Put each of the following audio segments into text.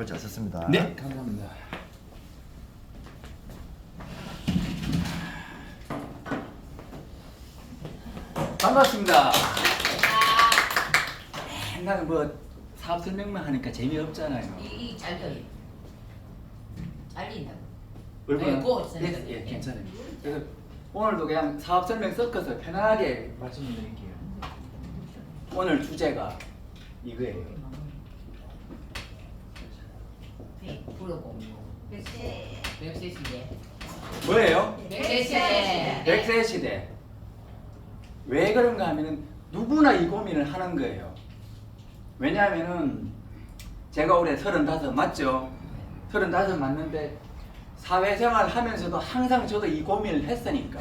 글 잘 썼습니다. 네, 감사합니다. 반갑습니다. 맨날 뭐 사업 설명만 하니까 재미없잖아요. 이 잘려요. 잘린다. 얼마나? 네, 그거 예, 괜찮아요. 그래서 오늘도 그냥 사업 설명 섞어서 편하게 말씀드릴게요. 오늘 주제가 이거예요. 부르고. 백세 시대. 뭐예요? 백세 시대. 100세 시대. 왜 그런가 하면은 누구나 이 고민을 하는 거예요. 왜냐하면은 제가 올해 35 맞죠? 35 맞는데 사회생활 하면서도 항상 저도 이 고민을 했으니까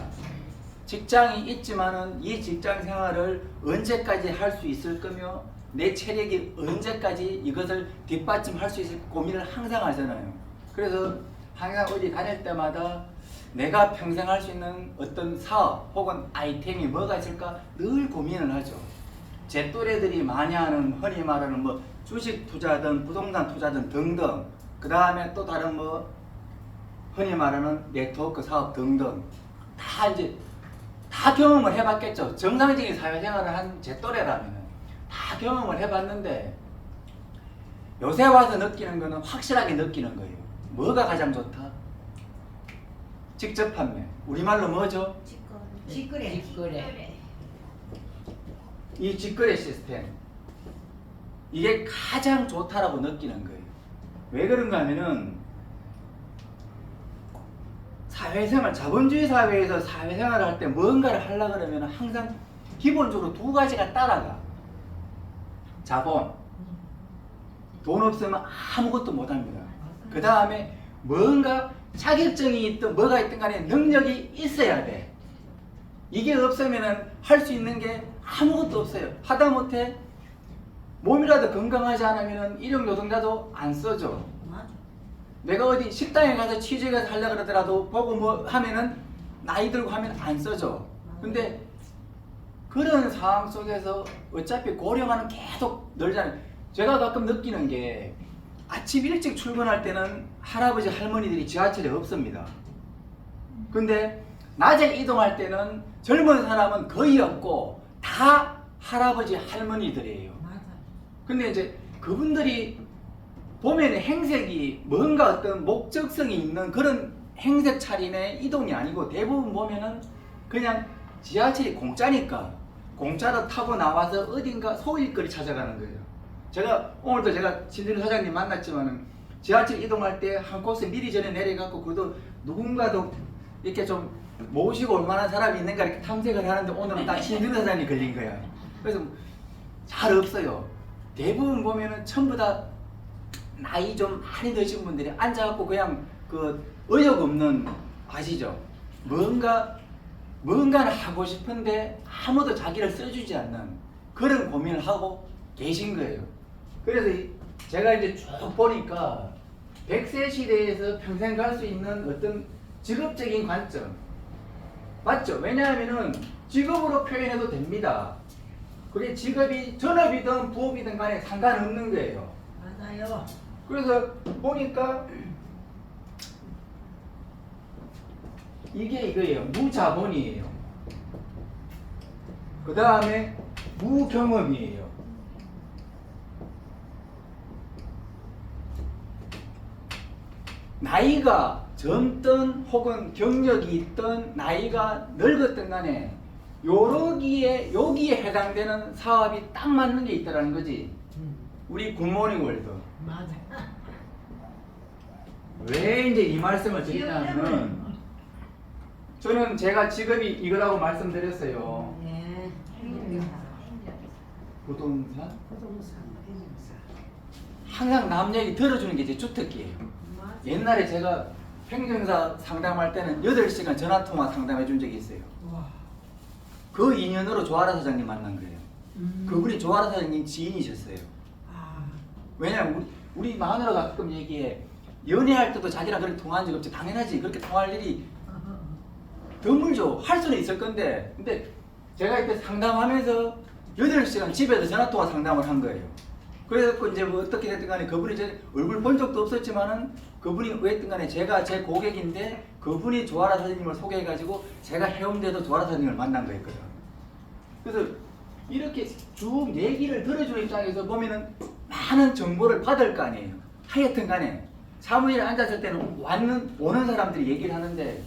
직장이 있지만은 이 직장 생활을 언제까지 할 수 있을 거며 내 체력이 언제까지 이것을 뒷받침할 수 있을 고민을 항상 하잖아요. 그래서 항상 어디 다닐 때마다 내가 평생 할 수 있는 어떤 사업 혹은 아이템이 뭐가 있을까 늘 고민을 하죠. 제 또래들이 많이 하는 흔히 말하는 뭐 주식 투자든 부동산 투자든 등등, 그 다음에 또 다른 뭐 흔히 말하는 네트워크 사업 등등 다 이제 다 경험을 해봤겠죠. 정상적인 사회생활을 한 제 또래라면 다 경험을 해봤는데 요새 와서 느끼는 거는 확실하게 느끼는 거예요. 뭐가 가장 좋다? 직접 판매. 우리말로 뭐죠? 직거래. 이 직거래 시스템. 이게 가장 좋다라고 느끼는 거예요. 왜 그런가 하면은 사회생활, 자본주의 사회에서 사회생활을 할 때 뭔가를 하려고 그러면 항상 기본적으로 두 가지가 따라가. 자본. 돈 없으면 아무것도 못합니다. 그 다음에 뭔가 자격증이 있든 뭐가 있든 간에 능력이 있어야 돼. 이게 없으면 할 수 있는 게 아무것도 없어요. 하다못해 몸이라도 건강하지 않으면 일용노동자도 안 써줘. 내가 어디 식당에 가서 취직해서 하려고 그러더라도 보고 뭐 하면은 나이 들고 하면 안 써줘. 근데 그런 상황 속에서 어차피 고령화는 계속 늘잖아요. 제가 가끔 느끼는 게 아침 일찍 출근할 때는 할아버지 할머니들이 지하철에 없습니다. 근데 낮에 이동할 때는 젊은 사람은 거의 없고 다 할아버지 할머니들이에요. 근데 이제 그분들이 보면 행색이 뭔가 어떤 목적성이 있는 그런 행색 차림의 이동이 아니고 대부분 보면은 그냥 지하철이 공짜니까 공짜로 타고 나와서 어딘가 소일거리 찾아가는 거예요. 오늘도 제가 신진우 사장님 만났지만은 지하철 이동할 때 한 곳에 미리 전에 내려가고 그래도 누군가도 이렇게 좀 모시고 올 만한 사람이 있는가 이렇게 탐색을 하는데 오늘은 딱 신진우 사장님이 걸린 거야. 그래서 잘 없어요. 대부분 보면은 전부 다 나이 좀 많이 드신 분들이 앉아갖고 그냥 그 의욕 없는, 아시죠? 뭔가를 하고 싶은데 아무도 자기를 써주지 않는 그런 고민을 하고 계신 거예요. 그래서 제가 이제 쭉 보니까 100세 시대에서 평생 갈 수 있는 어떤 직업적인 관점 맞죠? 왜냐하면은 직업으로 표현해도 됩니다. 그게 직업이 전업이든 부업이든 간에 상관없는 거예요. 맞아요. 그래서 보니까 이게 이거예요. 무자본이에요. 그 다음에 무경험이에요. 나이가 젊든 혹은 경력이 있든 나이가 늙었든 간에 여기에 해당되는 사업이 딱 맞는 게 있다라는 거지. 우리 굿모닝 월드. 맞아. 왜 이제 이 말씀을 드리냐면 저는 제가 직업이 이거라고 말씀드렸어요. 네. 부동산? 항상 남 얘기 들어주는 게 제 주특기예요. 옛날에 제가 행정사 상담할 때는 8시간 전화통화 상담해 준 적이 있어요. 그 인연으로 조아라 사장님 만난 거예요. 그분이 조아라 사장님 지인이셨어요. 왜냐면 우리 마누라가 가끔 얘기해. 연애할 때도 자기랑 그렇게 통화한 적 없지. 당연하지. 그렇게 통화할 일이 드물죠. 할 수는 있을 건데. 근데 제가 이때 상담하면서 8시간 집에서 전화통화 상담을 한 거예요. 그래서 이제 뭐 어떻게 됐든 간에 그분이 이제 얼굴 본 적도 없었지만은 그분이 어쨌든 간에 제가 제 고객인데 그분이 조아라 사장님을 소개해가지고 제가 해운대에서 조아라 사장님을 만난 거였거든. 그래서 이렇게 쭉 얘기를 들어주는 입장에서 보면은 많은 정보를 받을 거 아니에요. 하여튼 간에 사무실에 앉았을 때는 오는 사람들이 얘기를 하는데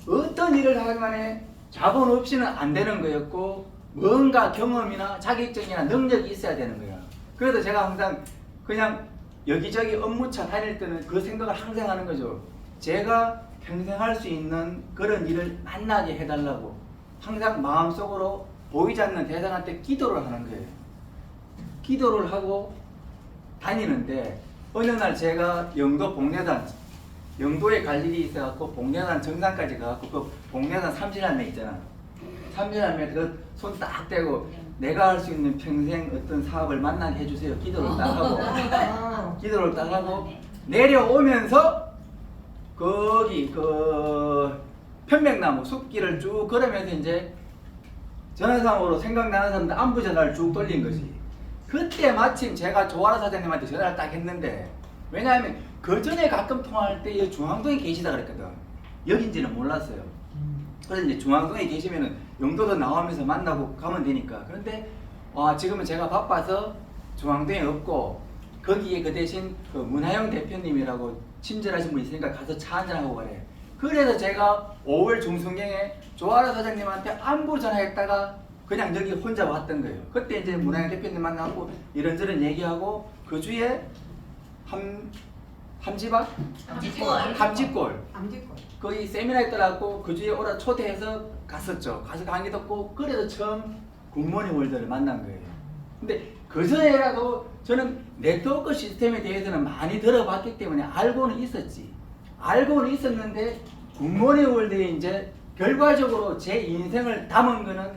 어떤 일을 하든 간에 자본 없이는 안 되는 거였고 뭔가 경험이나 자격증이나 능력이 있어야 되는 거야. 그래서 제가 항상 그냥 여기저기 업무차 다닐 때는 그 생각을 항상 하는 거죠. 제가 평생 할 수 있는 그런 일을 만나게 해달라고 항상 마음속으로 보이지 않는 대상한테 기도를 하는 거예요. 기도를 하고 다니는데 어느 날 제가 영도 복례단 영도에 갈 일이 있어갖고 복례단 정상까지 가갖고 그 복례단 삼신할매 있잖아. 삼신할매 그 손 딱 대고 내가 할 수 있는 평생 어떤 사업을 만나게 해주세요. 기도를 딱 하고 기도를 딱 하고 내려오면서 거기 그 편백나무 숲길을 쭉 걸으면서 이제 전화상으로 생각나는 사람들 안부 전화를 쭉 돌린 거지. 그때 마침 제가 조아라 사장님한테 전화를 딱 했는데 왜냐하면 그 전에 가끔 통화할 때 여기 중앙동에 계시다 그랬거든. 여긴지는 몰랐어요. 그래서 이제 중앙동에 계시면은 영도도 나오면서 만나고 가면 되니까. 그런데 지금은 제가 바빠서 중앙동에 없고 거기에 그 대신 그 문하영 대표님이라고 친절하신 분 있으니까 가서 차 한잔하고 그래. 그래서 제가 5월 중순경에 조아라 사장님한테 안부 전화했다가 그냥 여기 혼자 왔던 거예요. 그때 이제 문하영 대표님 만나고 이런저런 얘기하고 그 주에 함지박? 함지골 거기 세미나 있더라고. 그 주에 오라 초대해서 갔었죠. 가서 강의 듣고 그래서 처음 굿모닝 월드를 만난 거예요. 근데 그 전에라도 저는 네트워크 시스템에 대해서는 많이 들어봤기 때문에 알고는 있었지. 알고는 있었는데 굿모닝 월드에 이제 결과적으로 제 인생을 담은 거는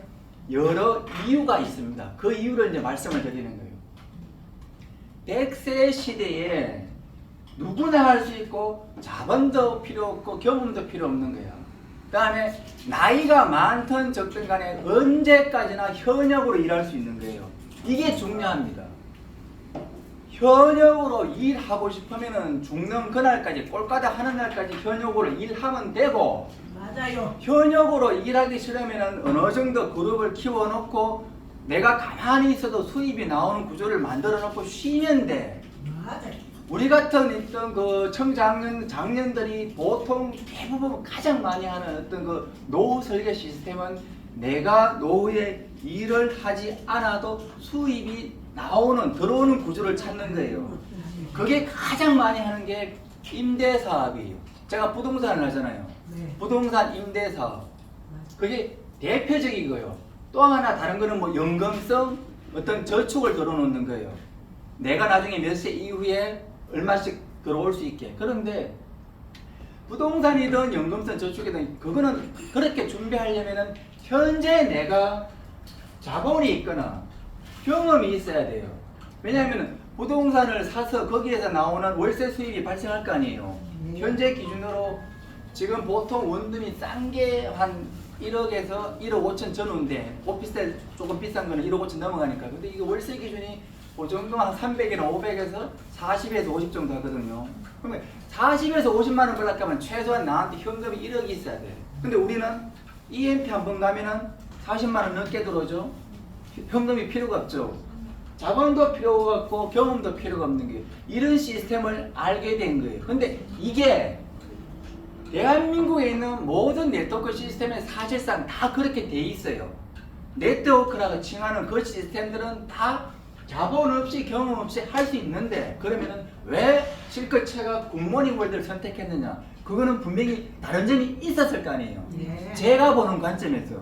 여러 이유가 있습니다. 그 이유를 이제 말씀을 드리는 거예요. 100세 시대에 누구나 할 수 있고 자본도 필요 없고 경험도 필요 없는 거야. 그 다음에 나이가 많든 적든 간에 언제까지나 현역으로 일할 수 있는 거예요. 이게 중요합니다. 현역으로 일하고 싶으면 죽는 그날까지 꼴까다 하는 날까지 현역으로 일하면 되고 맞아요. 현역으로 일하기 싫으면 어느 정도 그룹을 키워놓고 내가 가만히 있어도 수입이 나오는 구조를 만들어 놓고 쉬면 돼. 맞아요. 우리 같은 어떤 그 장년들이 보통 대부분 가장 많이 하는 어떤 그 노후 설계 시스템은 내가 노후에 일을 하지 않아도 수입이 들어오는 구조를 찾는 거예요. 그게 가장 많이 하는 게 임대사업이에요. 제가 부동산을 하잖아요. 네. 부동산 임대사업. 그게 대표적이고요. 또 하나 다른 거는 뭐 연금성 어떤 저축을 걸어놓는 거예요. 내가 나중에 몇 세 이후에 얼마씩 들어올 수 있게. 그런데 부동산이든 연금성 저축이든 그거는 그렇게 준비하려면은 현재 내가 자본이 있거나 경험이 있어야 돼요. 왜냐하면 부동산을 사서 거기에서 나오는 월세 수입이 발생할 거 아니에요. 현재 기준으로 지금 보통 원룸이 싼 게 한 1억에서 1억 5천 전후인데 오피스텔 조금 비싼 거는 1억 5천 넘어가니까. 근데 이게 월세 기준이 그 정도 한 300이나 500에서 40에서 50 정도 하거든요. 그러면 40에서 50만 원 벌려고 하면 최소한 나한테 현금이 1억이 있어야 돼. 근데 우리는 EMP 한 번 가면은 40만 원 넘게 들어오죠. 현금이 필요가 없죠. 자본도 필요가 없고 경험도 필요가 없는 게 이런 시스템을 알게 된 거예요. 근데 이게 대한민국에 있는 모든 네트워크 시스템에 사실상 다 그렇게 돼 있어요. 네트워크라고 칭하는 그 시스템들은 다 자본 없이 경험 없이 할 수 있는데 그러면은 왜 실컷체가 굿모닝 월드를 선택했느냐? 그거는 분명히 다른 점이 있었을 거 아니에요. 네. 제가 보는 관점에서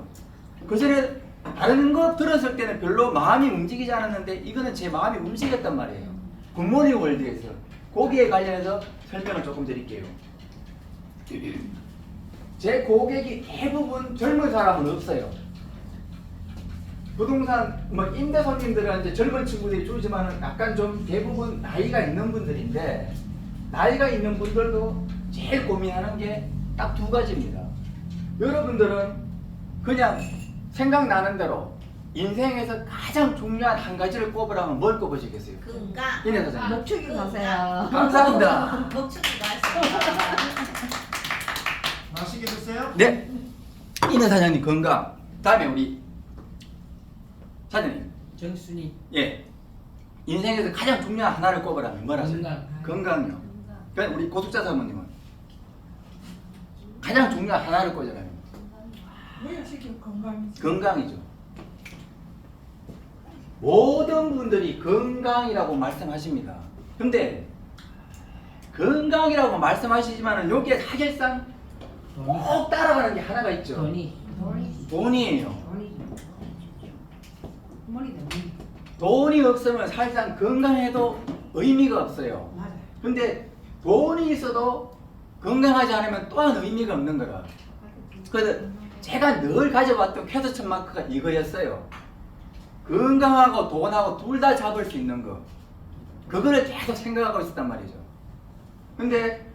그 전에 다른 거 들었을 때는 별로 마음이 움직이지 않았는데 이거는 제 마음이 움직였단 말이에요. 굿모닝 월드에서 거기에 관련해서 설명을 조금 드릴게요. 제 고객이 대부분 젊은 사람은 없어요. 부동산 뭐 임대 손님들은 이제 젊은 친구들이 쪼지만은 약간 좀 대부분 나이가 있는 분들인데 나이가 있는 분들도 제일 고민하는 게 딱 두 가지입니다. 여러분들은 그냥 생각나는 대로 인생에서 가장 중요한 한 가지를 꼽으라면 뭘 꼽으시겠어요? 건강. 이내 사장님. 목축이 가세요. 감사합니다. 목축이 가세요. 맛있게 드세요. 네. 이내 사장님 건강. 다음에 우리 사장님. 정순이. 예. 인생에서 가장 중요한 하나를 꼽으라면 뭘 하세요? 건강. 건강요. 그러니까 우리 고숙자 사모님은 가장 중요한 하나를 꼽으라면 뭐야 시키 건강이지. 건강이죠. 모든 분들이 건강이라고 말씀하십니다. 근데 건강이라고 말씀하시지만은 여기에 사실상 꼭 따라가는 게 하나가 있죠. 돈이. 돈이에요. 머리다. 돈이 없으면 사실상 건강해도 의미가 없어요. 맞아. 근데 돈이 있어도 건강하지 않으면 또한 의미가 없는 거라. 그래서 제가 늘 가져왔던 퀘스천 마크가 이거였어요. 건강하고 돈하고 둘 다 잡을 수 있는 거. 그거를 계속 생각하고 있었단 말이죠. 근데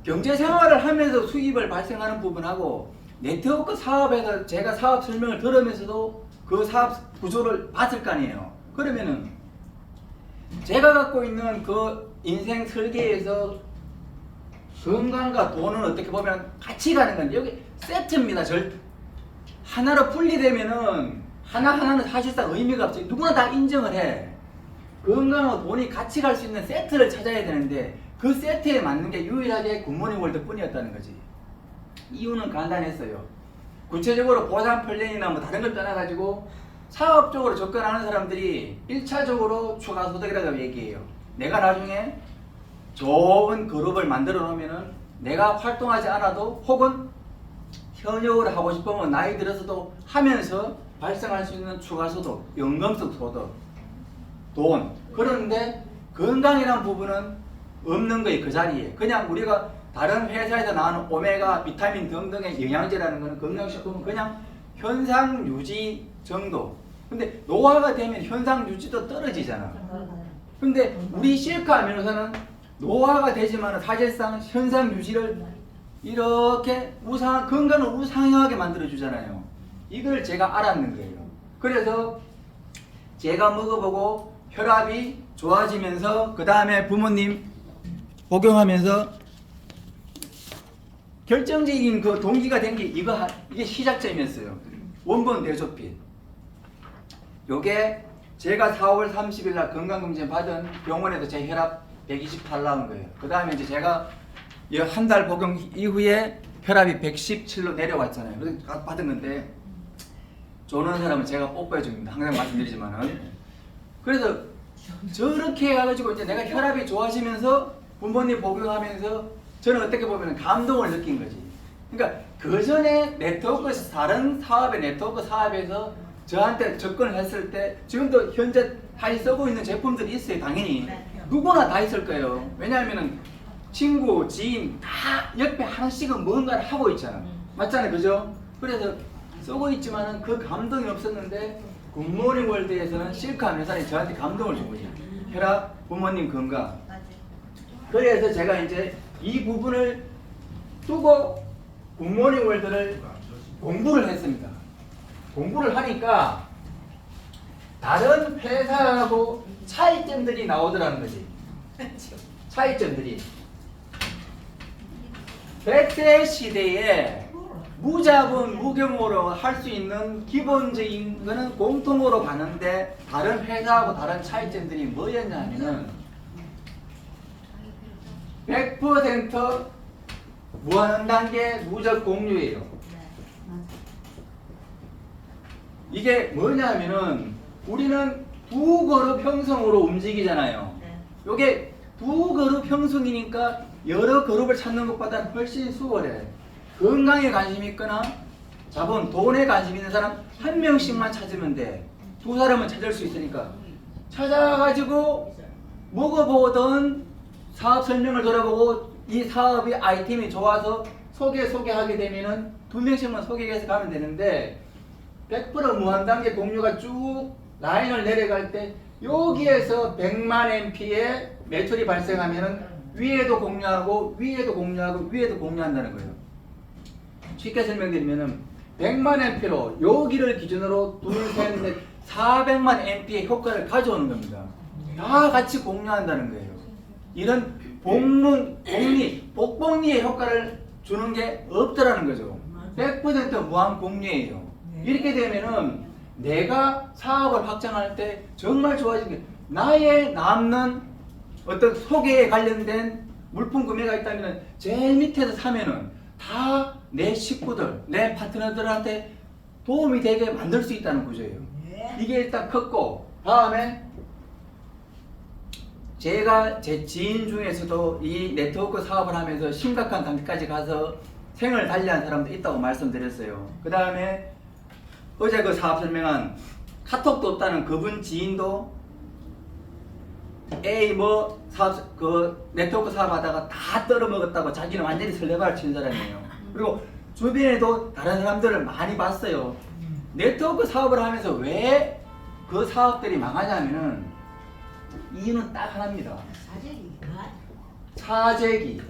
경제 생활을 하면서 수입을 발생하는 부분하고 네트워크 사업에서 제가 사업 설명을 들으면서도 그 사업 구조를 봤을 거 아니에요. 그러면은 제가 갖고 있는 그 인생 설계에서 건강과 돈은 어떻게 보면 같이 가는 건데 여기 세트입니다. 하나로 분리되면은 하나하나는 사실상 의미가 없어요. 누구나 다 인정을 해. 건강하고 돈이 같이 갈 수 있는 세트를 찾아야 되는데 그 세트에 맞는 게 유일하게 굿모닝 월드 뿐이었다는 거지. 이유는 간단했어요. 구체적으로 보상 플랜이나 뭐 다른 걸 떠나가지고 사업적으로 접근하는 사람들이 1차적으로 추가 소득이라고 얘기해요. 내가 나중에 좋은 그룹을 만들어 놓으면은 내가 활동하지 않아도 혹은 현역을 하고 싶으면 나이 들어서도 하면서 발생할 수 있는 추가 소득, 연금성 소득, 돈. 그런데 건강이라는 부분은 없는 거예요. 그 자리에. 그냥 우리가 다른 회사에서 나오는 오메가, 비타민 등등의 영양제라는 거는 건강식품은 그냥 현상 유지 정도. 근데 노화가 되면 현상 유지도 떨어지잖아. 근데 우리 실카 아미노산은 노화가 되지만 사실상 현상 유지를 이렇게 건강을 우상향하게 만들어주잖아요. 이걸 제가 알았는 거예요. 그래서 제가 먹어보고 혈압이 좋아지면서 그 다음에 부모님 복용하면서 결정적인 그 동기가 된 게 이게 시작점이었어요. 원본 대조핏. 요게 제가 4월 30일 날 건강검진 받은 병원에서 제 혈압 128 나온 거예요. 그 다음에 이제 제가 한 달 복용 이후에 혈압이 117로 내려왔잖아요. 그래서 받은 건데 좋은 사람은 제가 뽀뽀해 줍니다. 항상 말씀드리지만은. 그래서 저렇게 해가지고 이제 내가 혈압이 좋아지면서 부모님 복용하면서 저는 어떻게 보면 감동을 느낀 거지. 그러니까 그 전에 다른 사업의 네트워크 사업에서 저한테 접근을 했을 때 지금도 현재 다 쓰고 있는 제품들이 있어요. 당연히 누구나 다 있을 거예요. 왜냐하면은 친구, 지인 다 옆에 하나씩은 뭔가를 하고 있잖아. 맞잖아요, 그죠? 그래서 쓰고 있지만은 그 감동이 없었는데 굿모닝 월드에서는 실카 회사에 저한테 감동을 준 거죠. 혈압, 부모님 건강. 그래서 제가 이제 이 부분을 두고 굿모닝 월드를 공부를 했습니다. 공부를 하니까 다른 회사하고 차이점들이 나오더라는 거지. 차이점들이. 100세 시대에 무자본, 무경으로 할 수 있는 기본적인 거는 공통으로 봤는데 다른 회사하고 다른 차이점들이 뭐였냐면은 100% 무한단계 누적 공유예요. 이게 뭐냐면은 우리는 두 그룹 형성으로 움직이잖아요. 요게 두 그룹 형성이니까 여러 그룹을 찾는 것보다 훨씬 수월해. 건강에 관심 있거나 자본, 돈에 관심 있는 사람 한 명씩만 찾으면 돼. 두 사람은 찾을 수 있으니까 찾아가지고 먹어보던 사업 설명을 들어보고 이 사업이 아이템이 좋아서 소개하게 되면은 두 명씩만 소개해서 가면 되는데 100% 무한단계 공유가 쭉 라인을 내려갈 때 여기에서 100만 MP의 매출이 발생하면은 위에도 공유하고 위에도 공유하고 위에도 공유한다는 거예요. 쉽게 설명드리면은 100만 Amp로 여기를 기준으로 둘, 셋, 넷 400만 Amp의 효과를 가져오는 겁니다. 다 같이 공유한다는 거예요. 이런 복봉리의 효과를 주는 게 없더라는 거죠. 100% 무한 공유예요. 이렇게 되면은 내가 사업을 확장할 때 정말 좋아지는 게 나의 남는 어떤 소개에 관련된 물품 구매가 있다면 제일 밑에서 사면은 다 내 식구들, 내 파트너들한테 도움이 되게 만들 수 있다는 구조예요. 이게 일단 컸고, 다음에 제가 제 지인 중에서도 이 네트워크 사업을 하면서 심각한 단계까지 가서 생을 달리한 사람도 있다고 말씀드렸어요. 그 다음에 어제 그 사업 설명한 카톡도 없다는 그분 지인도 A 뭐 사업 그 네트워크 사업 하다가 다 떨어먹었다고 자기는 완전히 설레발 치는 사람이에요. 그리고 주변에도 다른 사람들을 많이 봤어요. 네트워크 사업을 하면서 왜 그 사업들이 망하냐면은 이유는 딱 하나입니다. 사재기.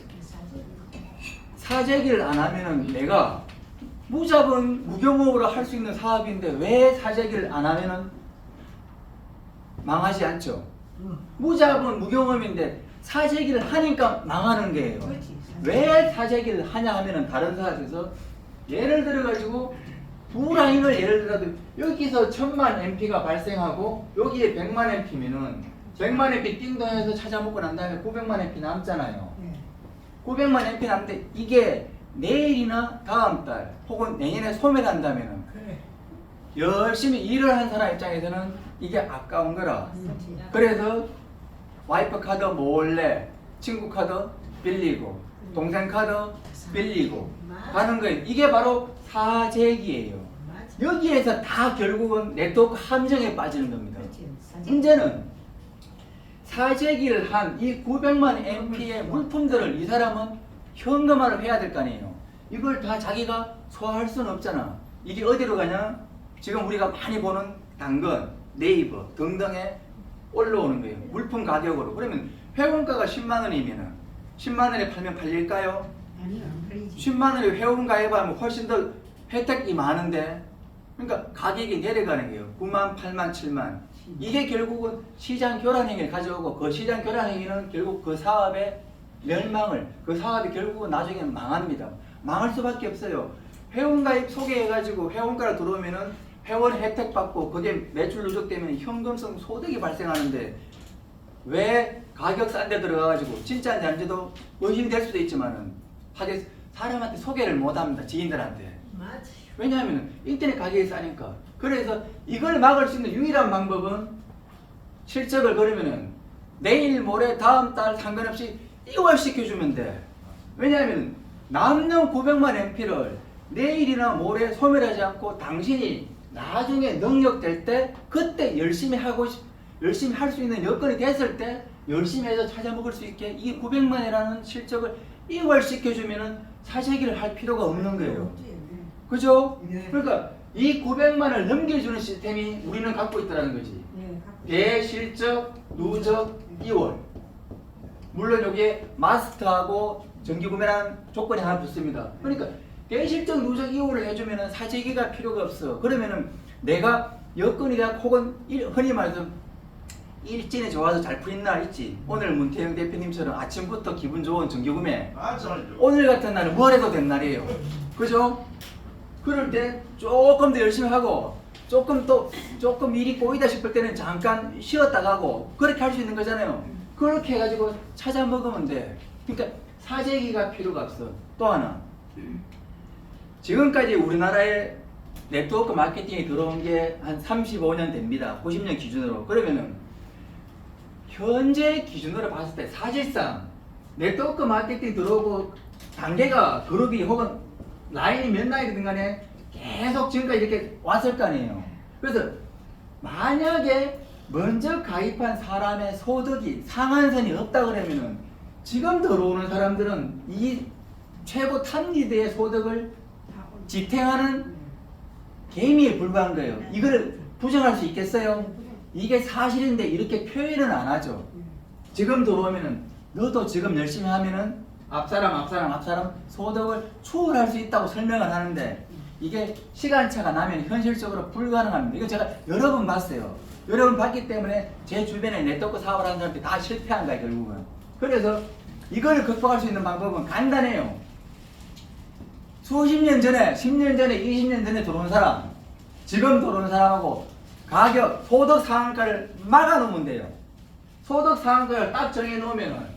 사재기를 안 하면은 내가 무자본 무경험으로 할 수 있는 사업인데 왜 사재기를 안 하면은 망하지 않죠. 무자본 무경험인데 사재기를 하니까 망하는 거예요. 왜 사재기를 하냐 하면은 다른 사업에서 예를 들어 가지고 두 라인을 예를 들어도 여기서 1000만 MP가 발생하고 여기에 100만 MP면은 100만 MP 띵동해서 찾아먹고 난 다음에 900만 MP 남잖아요. 900만 MP 남는데 이게 내일이나 다음 달 혹은 내년에 소멸한다면은 열심히 일을 한 사람 입장에서는 이게 아까운 거라. 그래서 와이프 카드 몰래 친구 카드 빌리고 동생 카드 빌리고 하는 거예요. 이게 바로 사재기예요. 여기에서 다 결국은 네트워크 함정에 빠지는 겁니다. 문제는 사재기를 한 이 900만 MP의 물품들을 이 사람은 현금화를 해야 될 거 아니에요. 이걸 다 자기가 소화할 수는 없잖아. 이게 어디로 가냐? 지금 우리가 많이 보는 당근, 네이버 등등에 올라오는 거예요. 물품 가격으로. 그러면 회원가가 10만 원이면은 10만 원에 팔면 팔릴까요? 10만 원에 회원 가입하면 훨씬 더 혜택이 많은데, 그러니까 가격이 내려가는 거예요. 9만, 8만, 7만. 이게 결국은 시장 교란 행위를 가져오고 그 시장 교란 행위는 결국 그 사업의 멸망을, 그 사업이 결국은 나중에는 망합니다. 망할 수밖에 없어요. 회원 가입 소개해가지고 회원가를 들어오면은 회원 혜택 받고 그게 매출 누적되면 현금성 소득이 발생하는데 왜 가격 싼 데 들어가가지고 진짜인지 아닌지도 의심될 수도 있지만은 하게 사람한테 소개를 못 합니다. 지인들한테. 왜냐하면 인터넷 가격이 싸니까. 그래서 이걸 막을 수 있는 유일한 방법은 실적을 걸으면은 내일 모레 다음 달 상관없이 이월시켜주면 돼. 왜냐하면 남는 900만 MP를 내일이나 모레 소멸하지 않고 당신이 나중에 능력될 때 그때 열심히 열심히 할 수 있는 여건이 됐을 때 열심히 해서 찾아 먹을 수 있게 이 900만이라는 실적을 이월시켜주면은 사재기를 할 필요가 없는 거예요. 그죠? 그러니까 이 900만을 넘겨주는 시스템이 우리는 갖고 있다는 거지. 대실적, 누적, 이월. 물론 여기에 마스터하고 정기구매라는 조건이 하나 붙습니다. 그러니까 대실적, 누적, 이월을 해주면은 사재기가 필요가 없어. 그러면은 내가 여건이 다 혹은 흔히 말해서 일진이 좋아서 잘 풀린 날 있지. 오늘 문태영 대표님처럼 아침부터 기분 좋은 정기구매. 오늘 같은 날은 뭘 해도 된 날이에요. 그죠? 그럴 때 조금 더 열심히 하고 조금 일이 꼬이다 싶을 때는 잠깐 쉬었다 가고 그렇게 할 수 있는 거잖아요. 그렇게 해가지고 찾아 먹으면 돼. 그러니까 사재기가 필요가 없어. 또 하나, 지금까지 우리나라에 네트워크 마케팅이 들어온 게 한 35년 됩니다. 90년 기준으로. 그러면은 현재 기준으로 봤을 때 사실상 네트워크 마케팅 들어오고 단계가 그룹이 혹은 라인이 몇 라인이든 간에 계속 지금까지 이렇게 왔을 거 아니에요. 그래서 만약에 먼저 가입한 사람의 소득이 상한선이 없다 그러면은 지금 들어오는 사람들은 이 최고 탑리드의 소득을 지탱하는 개미에 불과한 거예요. 이거를 부정할 수 있겠어요? 이게 사실인데 이렇게 표현은 안 하죠. 지금 들어오면은 너도 지금 열심히 하면은 앞사람 소득을 추월할 수 있다고 설명을 하는데 이게 시간차가 나면 현실적으로 불가능합니다. 이거 제가 여러 번 봤어요. 여러 번 봤기 때문에 제 주변에 네트워크 사업을 하는 사람들이 다 실패한 거예요, 결국은. 그래서 이걸 극복할 수 있는 방법은 간단해요. 수십 년 전에, 10년 전에, 20년 전에 들어온 사람, 지금 들어온 사람하고 가격, 소득 상한가를 막아놓으면 돼요. 소득 상한가를 딱 정해놓으면은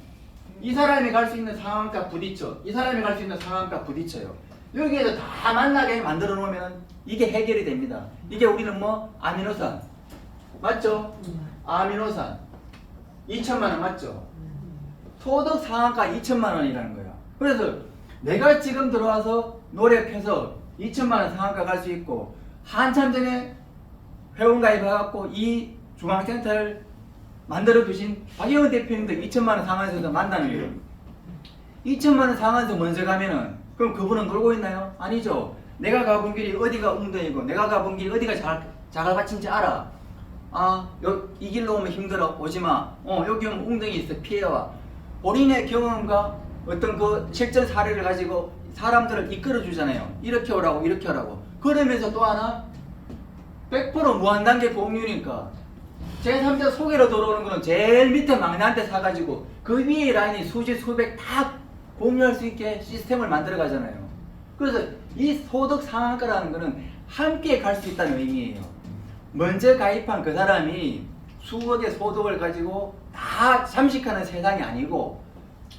이 사람이 갈 수 있는 상한가 부딪혀, 이 사람이 갈 수 있는 상한가 부딪혀요. 여기에서 다 만나게 만들어 놓으면 이게 해결이 됩니다. 이게 우리는 뭐 아미노산 맞죠? 아미노산 2천만 원 맞죠? 소득 상한가 2천만 원이라는 거야. 그래서 내가 지금 들어와서 노력해서 2천만 원 상한가 갈 수 있고 한참 전에 회원 가입해갖고 이 중앙센터를 만들어 주신 박영은 대표님도 2천만 원 상한선에서 만나는 거예요. 2천만 원 상한선 먼저 가면은 그럼 그분은 놀고 있나요? 아니죠. 내가 가본 길이 어디가 웅덩이고 내가 가본 길이 어디가 자갈밭인지 알아. 아, 이 길로 오면 힘들어. 오지마. 여기 오면 웅덩이 있어. 피해와. 본인의 경험과 어떤 그 실전 사례를 가지고 사람들을 이끌어 주잖아요. 이렇게 오라고 이렇게 하라고. 그러면서 또 하나 100% 무한단계 공유니까 제3자 소개로 들어오는 거는 제일 밑에 막내한테 사가지고 그 위에 라인이 수십 수백 다 공유할 수 있게 시스템을 만들어 가잖아요. 그래서 이 소득 상한가라는 거는 함께 갈 수 있다는 의미예요. 먼저 가입한 그 사람이 수억의 소득을 가지고 다 잠식하는 세상이 아니고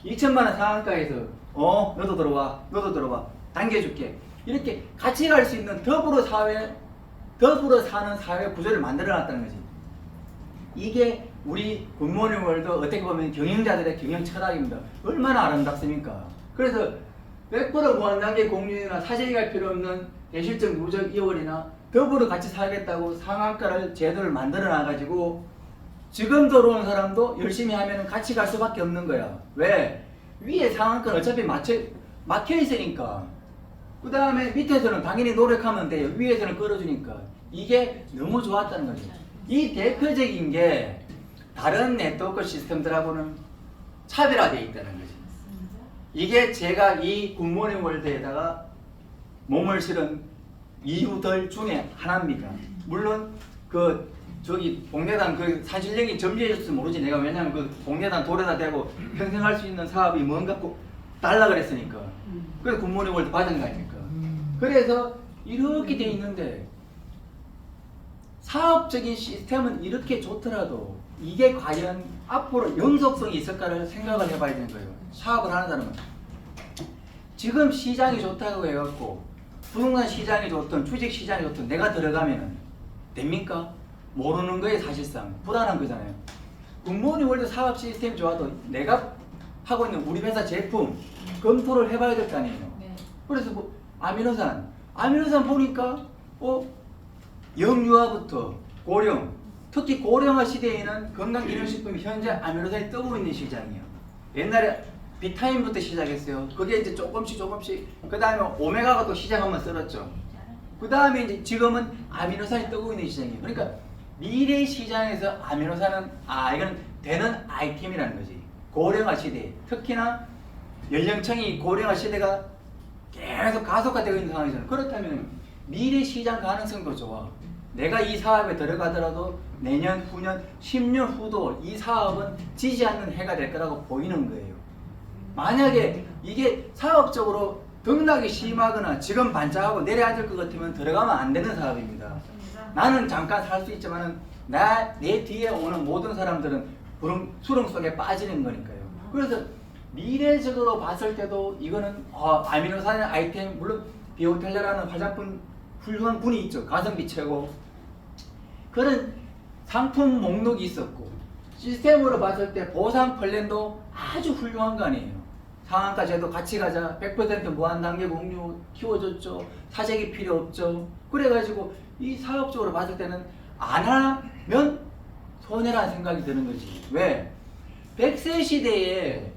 2천만 원 상한가에서 너도 들어와 너도 들어와 당겨줄게 이렇게 같이 갈 수 있는 더불어 사는 사회 구조를 만들어 놨다는 거지. 이게 우리 굿모닝 월드 어떻게 보면 경영자들의 경영 철학입니다. 얼마나 아름답습니까? 그래서 100% 무한단계 공유나 사재기 갈 필요 없는 대실적 누적 2월이나 더불어 같이 살겠다고 상한가를 제도를 만들어 놔가지고 지금 들어온 사람도 열심히 하면 같이 갈 수밖에 없는 거야. 왜? 위에 상한가는 어차피 막혀 있으니까. 그 다음에 밑에서는 당연히 노력하면 돼요. 위에서는 끌어주니까. 이게 너무 좋았다는 거죠. 이 대표적인 게 다른 네트워크 시스템들하고는 차별화되어 있다는 거죠. 이게 제가 이 굿모닝 월드에다가 몸을 실은 이유들 중에 하나입니다. 물론 봉내단 그 산실령이 점지해줬을지 모르지. 내가 왜냐면 그 봉내단 돌에다 대고 평생 할 수 있는 사업이 뭔가 꼭 달라 그랬으니까. 그래서 굿모닝 월드 받은 거 아닙니까? 그래서 이렇게 돼 있는데 사업적인 시스템은 이렇게 좋더라도 이게 과연 앞으로 영속성이 있을까를 생각을 해봐야 되는 거예요. 사업을 하는 사람은 지금 시장이 좋다고 해갖고 부동산 시장이 좋든 주식 시장이 좋든 내가 들어가면 됩니까? 모르는 거에 사실상 불안한 거잖아요. 굿모닝 월드 사업 시스템이 좋아도 내가 하고 있는 우리 회사 제품 검토를 해봐야 될 거 아니에요. 네. 그래서 뭐 아미노산 보니까 영유아부터 고령, 특히 고령화 시대에는 건강기능식품이 현재 아미노산이 뜨고 있는 시장이에요. 옛날에 비타민부터 시작했어요. 그게 이제 조금씩 그 다음에 오메가가 또 시장 한번 쓸었죠. 그 다음에 이제 지금은 아미노산이 뜨고 있는 시장이에요. 그러니까 미래 시장에서 아미노산은 이건 되는 아이템이라는 거지. 고령화 시대, 특히나 연령층이 고령화 시대가 계속 가속화되고 있는 상황이잖아요. 그렇다면 미래 시장 가능성도 좋아. 내가 이 사업에 들어가더라도 내년, 후년, 10년 후도 이 사업은 지지 않는 해가 될 거라고 보이는 거예요. 만약에 이게 사업적으로 등락이 심하거나 지금 반짝하고 내려앉을 것 같으면 들어가면 안 되는 사업입니다. 나는 잠깐 살 수 있지만은 내 뒤에 오는 모든 사람들은 수렁 속에 빠지는 거니까요. 그래서 미래적으로 봤을 때도 이거는 아미노산 아이템, 물론 비오텔레라는 화장품 훌륭한 분이 있죠. 가성비 최고. 그런 상품 목록이 있었고 시스템으로 봤을 때 보상 플랜도 아주 훌륭한 거 아니에요. 상한가 제도 같이 가자. 100% 무한단계 공유 키워줬죠. 사재기 필요 없죠. 그래가지고 이 사업적으로 봤을 때는 안 하면 손해라는 생각이 드는 거지. 왜? 100세 시대에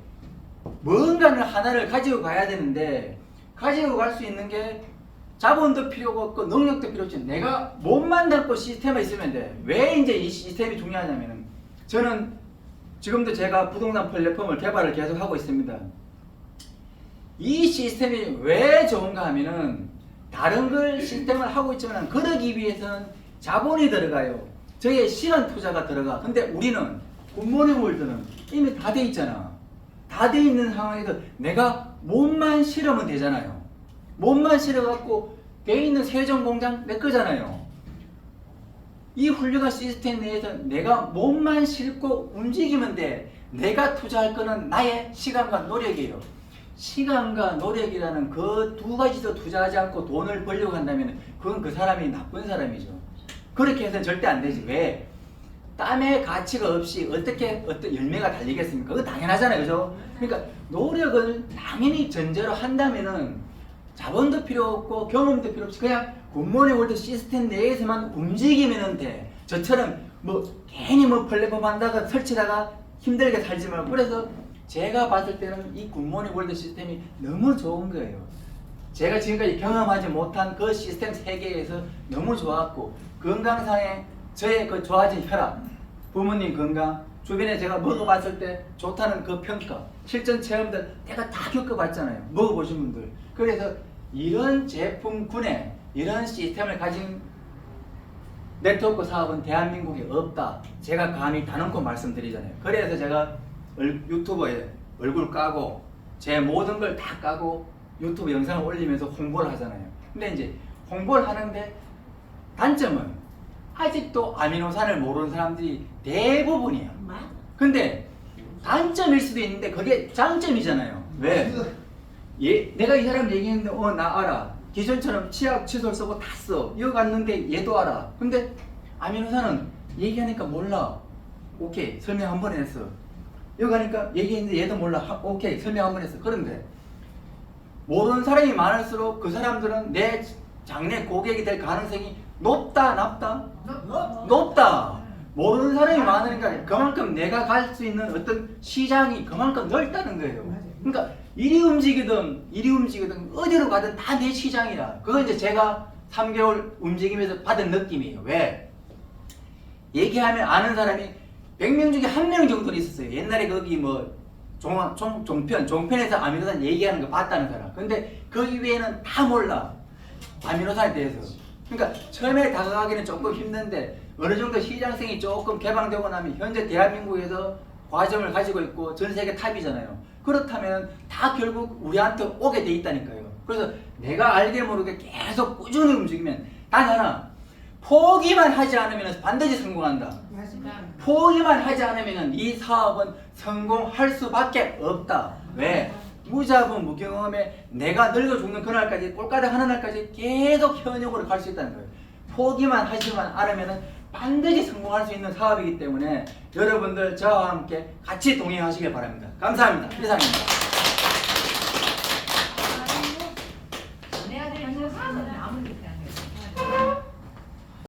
뭔가를 하나를 가지고 가야 되는데 가지고 갈 수 있는 게 자본도 필요가 없고 능력도 필요 없지. 내가 몸만 담고 시스템에 있으면 돼. 왜 이제 이 시스템이 중요하냐면은 저는 지금도 제가 부동산 플랫폼을 개발을 계속 하고 있습니다. 이 시스템이 왜 좋은가 하면은 다른 걸 시스템을 하고 있지만 그러기 위해서는 자본이 들어가요. 저의 시간 투자가 들어가. 근데 우리는 굿모닝 월드는 이미 다 돼 있잖아. 다 돼 있는 상황에서 내가 몸만 실으면 되잖아요. 몸만 실어갖고 돼 있는 세정 공장 내 거잖아요. 이 훌륭한 시스템 내에서 내가 몸만 싣고 움직이면 돼. 내가 투자할 거는 나의 시간과 노력이에요. 시간과 노력이라는 그 두 가지도 투자하지 않고 돈을 벌려고 한다면 그건 그 사람이 나쁜 사람이죠. 그렇게 해서는 절대 안 되지. 왜? 땀의 가치가 없이 어떻게 어떤 열매가 달리겠습니까? 그건 당연하잖아요. 그죠? 그러니까 노력을 당연히 전제로 한다면은 자본도 필요 없고 경험도 필요 없이 그냥 굿모닝 월드 시스템 내에서만 움직이면 돼. 저처럼 뭐 괜히 뭐 플랫폼 한다가 설치다가 힘들게 살지 말고. 그래서 제가 봤을 때는 이 굿모닝 월드 시스템이 너무 좋은 거예요. 제가 지금까지 경험하지 못한 그 시스템 세계에서 너무 좋았고, 건강상의 저의 그 좋아진 혈압, 부모님 건강, 주변에 제가 먹어봤을 때 좋다는 그 평가, 실전 체험들 내가 다 겪어봤잖아요. 먹어보신 분들. 그래서 이런 제품군에 이런 시스템을 가진 네트워크 사업은 대한민국에 없다. 제가 감히 단언코 말씀드리잖아요. 그래서 제가 유튜브에 얼굴 까고 제 모든 걸 다 까고 유튜브 영상을 올리면서 홍보를 하잖아요. 근데 이제 홍보를 하는데 단점은 아직도 아미노산을 모르는 사람들이 대부분이에요. 근데 단점일 수도 있는데 그게 장점이잖아요. 왜? 내가 이 사람 얘기했는데 나 알아. 기존처럼 치약 칫솔 쓰고 다 써. 이거 갔는데 얘도 알아. 근데 아미노산은 얘기하니까 몰라. 오케이 설명 한 번 했어. 이거 가니까 얘기했는데 얘도 몰라. 오케이 설명 한 번 했어. 그런데 모르는 사람이 많을수록 그 사람들은 내 장래 고객이 될 가능성이 높다 낮다? 높다. 모르는 사람이 많으니까 그만큼 내가 갈 수 있는 어떤 시장이 그만큼 넓다는 거예요. 그러니까 이리 움직이든 어디로 가든 다 내 시장이라. 그건 이제 제가 3개월 움직이면서 받은 느낌이에요. 왜? 얘기하면 아는 사람이 100명 중에 1명 정도는 있었어요. 옛날에 거기 뭐 종편에서 아미노산 얘기하는 거 봤다는 사람. 근데 그 이외에는 다 몰라. 아미노산에 대해서. 그러니까 처음에 다가가기는 조금 힘든데 어느 정도 시장성이 조금 개방되고 나면 현재 대한민국에서 과점을 가지고 있고 전 세계 탑이잖아요. 그렇다면 다 결국 우리한테 오게 돼 있다니까요. 그래서 내가 알게 모르게 계속 꾸준히 움직이면 단 하나, 포기만 하지 않으면 반드시 성공한다. 포기만 하지 않으면 이 사업은 성공할 수밖에 없다. 왜? 무자본 무경험에 내가 늙어 죽는 그날까지 꼴까지 하는 날까지 계속 현역으로 갈 수 있다는 거예요. 포기만 하지만 않으면 반드시 성공할 수 있는 사업이기 때문에 여러분들 저와 함께 같이 동행하시길 바랍니다. 감사합니다. 이상입니다.